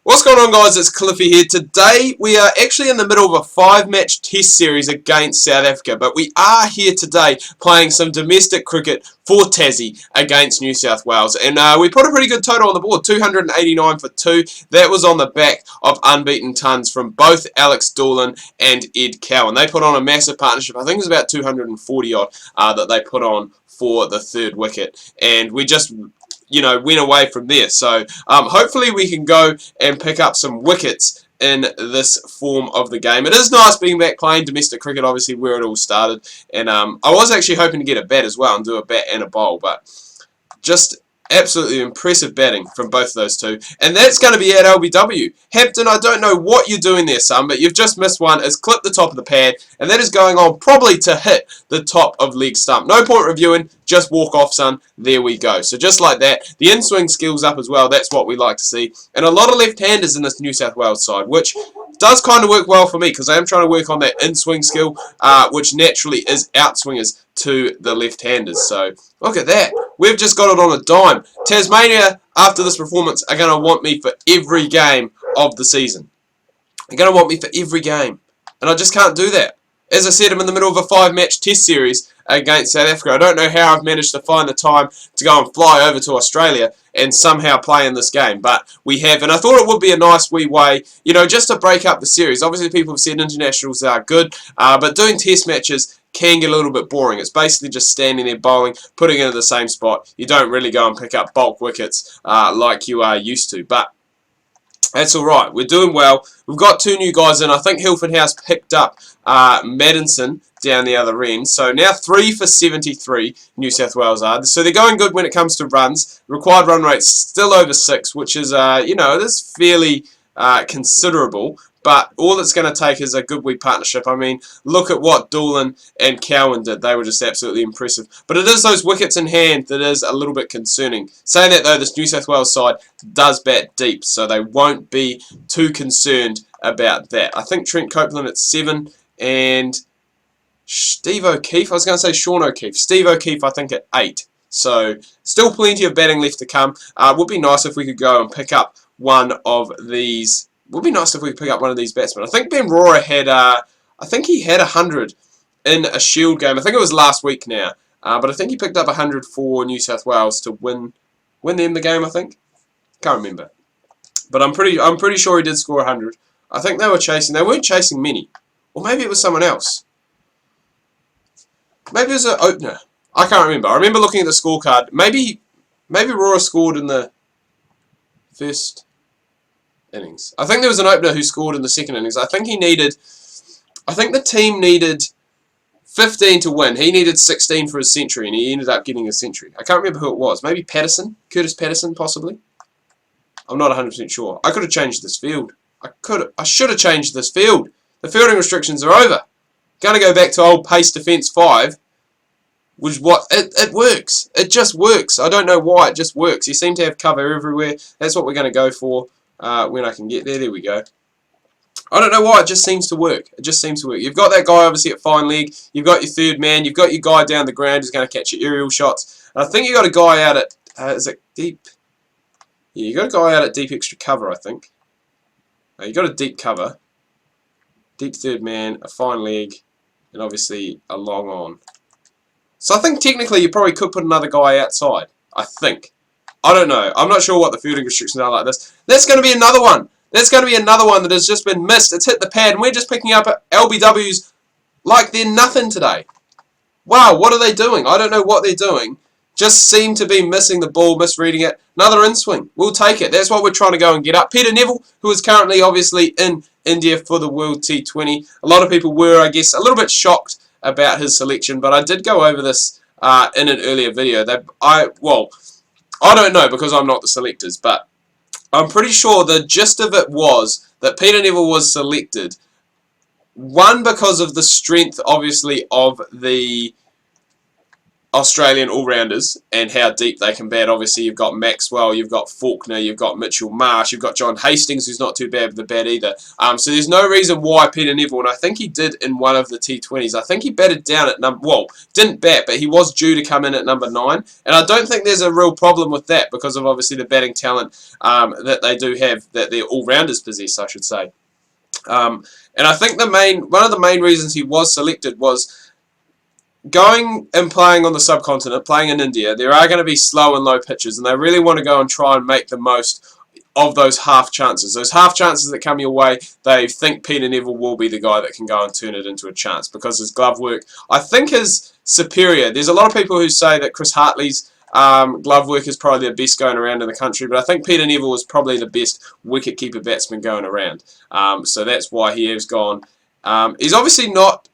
What's going on, guys? It's Cliffy here. Today we are actually in the middle of a 5-match test series against South Africa, but we are here today playing some domestic cricket for Tassie against New South Wales, and we put a pretty good total on the board, 289 for 2. That was on the back of unbeaten tons from both Alex Doolan and Ed Cowan. They put on a massive partnership. I think it was about 240 odd that they put on for the third wicket, and we just went away from there. So hopefully we can go and pick up some wickets in this form of the game. It is nice being back playing domestic cricket, obviously where it all started, and I was actually hoping to get a bat as well and do a bat and a bowl, but just absolutely impressive batting from both of those two. And that's going to be at LBW. Hampton, I don't know what you're doing there, son, but you've just missed one. It's clipped the top of the pad, and that is going on probably to hit the top of leg stump. No point reviewing, just walk off, son. There we go. So just like that, the in-swing skills up as well. That's what we like to see. And a lot of left-handers in this New South Wales side, which does kind of work well for me because I am trying to work on that in-swing skill, which naturally is outswingers to the left-handers. So look at that. We've just got it on a dime. Tasmania, after this performance, are going to want me for every game of the season. They're going to want me for every game. And I just can't do that. As I said, I'm in the middle of a 5-match test series against South Africa. I don't know how I've managed to find the time to go and fly over to Australia and somehow play in this game, but we have, and I thought it would be a nice wee way, just to break up the series. Obviously, people have said internationals are good, but doing test matches can get a little bit boring. It's basically just standing there bowling, putting it in the same spot. You don't really go and pick up bulk wickets like you are used to, but that's alright. We're doing well. We've got 2 new guys in. I think Hilford House picked up Madison down the other end. So now 3 for 73, New South Wales are. So they're going good when it comes to runs. Required run rate's still over 6, which is, it is fairly considerable. But all it's going to take is a good wee partnership. I mean, look at what Doolan and Cowan did. They were just absolutely impressive. But it is those wickets in hand that is a little bit concerning. Saying that, though, this New South Wales side does bat deep, so they won't be too concerned about that. I think Trent Copeland at 7 and Steve O'Keefe. I was going to say Sean O'Keefe. Steve O'Keefe, I think, at 8. So still plenty of batting left to come. Would be nice if we could go and pick up one of these. Would be nice if we could pick up one of these batsmen. I think Ben Rohrer had, I think he had 100 in a Shield game. I think it was last week now, but I think he picked up 100 for New South Wales to win them the game. I think, can't remember, but I'm pretty sure he did score 100. I think they were chasing. They weren't chasing many, or maybe it was someone else. Maybe it was an opener. I can't remember. I remember looking at the scorecard. Maybe Rohrer scored in the first innings. I think there was an opener who scored in the second innings. I think the team needed 15 to win. He needed 16 for his century, and he ended up getting a century. I can't remember who it was. Maybe Patterson? Curtis Patterson, possibly? I'm not 100% sure. I could have changed this field. I should have changed this field. The fielding restrictions are over. Going to go back to old pace defence 5. Which it works. It just works. I don't know why. It just works. You seem to have cover everywhere. That's what we're going to go for. When I can get there. There we go. I don't know why, it just seems to work. It just seems to work. You've got that guy obviously at fine leg. You've got your third man. You've got your guy down the ground who's going to catch your aerial shots. And I think you've got a guy out at, is it deep? Yeah, you've got a guy out at deep extra cover, I think. You've got a deep cover. Deep third man, a fine leg, and obviously a long on. So I think technically you probably could put another guy outside. I think. I don't know. I'm not sure what the fielding restrictions are like this. That's going to be another one. That's going to be another one that has just been missed. It's hit the pad, and we're just picking up LBWs like they're nothing today. Wow, what are they doing? I don't know what they're doing. Just seem to be missing the ball, misreading it. Another in-swing. We'll take it. That's what we're trying to go and get up. Peter Neville, who is currently obviously in India for the World T20. A lot of people were, I guess, a little bit shocked about his selection, but I did go over this in an earlier video. I don't know because I'm not the selectors, but I'm pretty sure the gist of it was that Peter Neville was selected, one, because of the strength, obviously, of the Australian all-rounders and how deep they can bat. Obviously, you've got Maxwell, you've got Faulkner, you've got Mitchell Marsh, you've got John Hastings, who's not too bad with the bat either. So there's no reason why Peter Neville, and I think he did in one of the T20s, I think he batted down at number, well, didn't bat, but he was due to come in at number 9, and I don't think there's a real problem with that because of obviously the batting talent that they do have, that their all-rounders possess, I should say. And I think one of the main reasons he was selected was going and playing on the subcontinent, playing in India. There are going to be slow and low pitches, and they really want to go and try and make the most of those half chances. Those half chances that come your way, they think Peter Neville will be the guy that can go and turn it into a chance because his glove work, I think, is superior. There's a lot of people who say that Chris Hartley's glove work is probably the best going around in the country, but I think Peter Neville is probably the best wicket-keeper batsman going around. So that's why he has gone. He's obviously not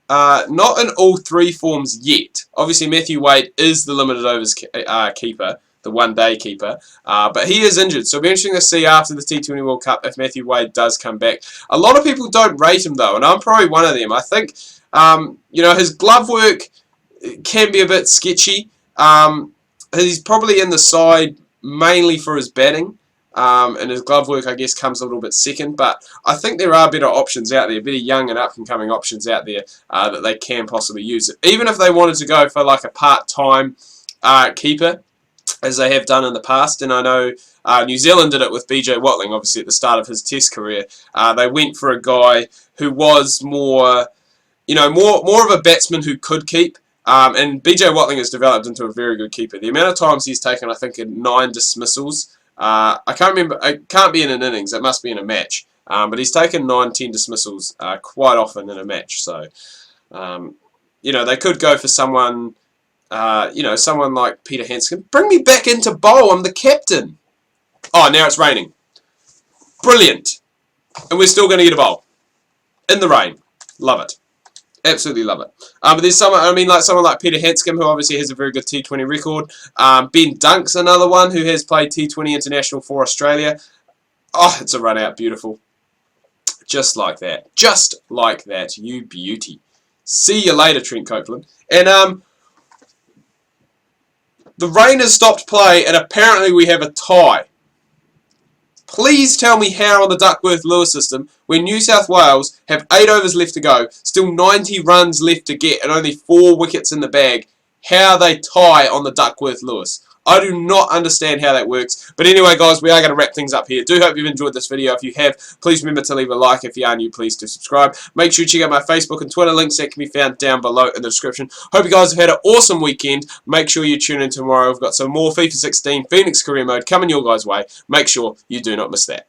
in all 3 forms yet. Obviously, Matthew Wade is the limited overs keeper, the one-day keeper, but he is injured, so it'll be interesting to see after the T20 World Cup if Matthew Wade does come back. A lot of people don't rate him, though, and I'm probably one of them. I think, his glove work can be a bit sketchy. He's probably in the side mainly for his batting. And his glove work, I guess, comes a little bit second. But I think there are better options out there, better young and up-and-coming options out there that they can possibly use. Even if they wanted to go for like a part-time keeper, as they have done in the past. And I know New Zealand did it with BJ Watling, obviously, at the start of his Test career. They went for a guy who was more of a batsman who could keep. And BJ Watling has developed into a very good keeper. The amount of times he's taken, I think, 9 dismissals. I can't remember. It can't be in an innings. It must be in a match. But he's taken 9-10 dismissals quite often in a match. So, they could go for someone, someone like Peter Handscomb. Bring me back into bowl. I'm the captain. Oh, now it's raining. Brilliant. And we're still going to get a bowl in the rain. Love it. Absolutely love it. But there's someone like Peter Handscomb, who obviously has a very good T20 record. Ben Dunk's another one who has played T20 International for Australia. Oh, it's a run out. Beautiful. Just like that. Just like that. You beauty. See you later, Trent Copeland. And the rain has stopped play, and apparently we have a tie. Please tell me how on the Duckworth-Lewis system, when New South Wales have 8 overs left to go, still 90 runs left to get, and only 4 wickets in the bag, how they tie on the Duckworth-Lewis. I do not understand how that works. But anyway, guys, we are going to wrap things up here. Do hope you've enjoyed this video. If you have, please remember to leave a like. If you are new, please do subscribe. Make sure you check out my Facebook and Twitter links that can be found down below in the description. Hope you guys have had an awesome weekend. Make sure you tune in tomorrow. We've got some more FIFA 16 Phoenix Career Mode coming your guys' way. Make sure you do not miss that.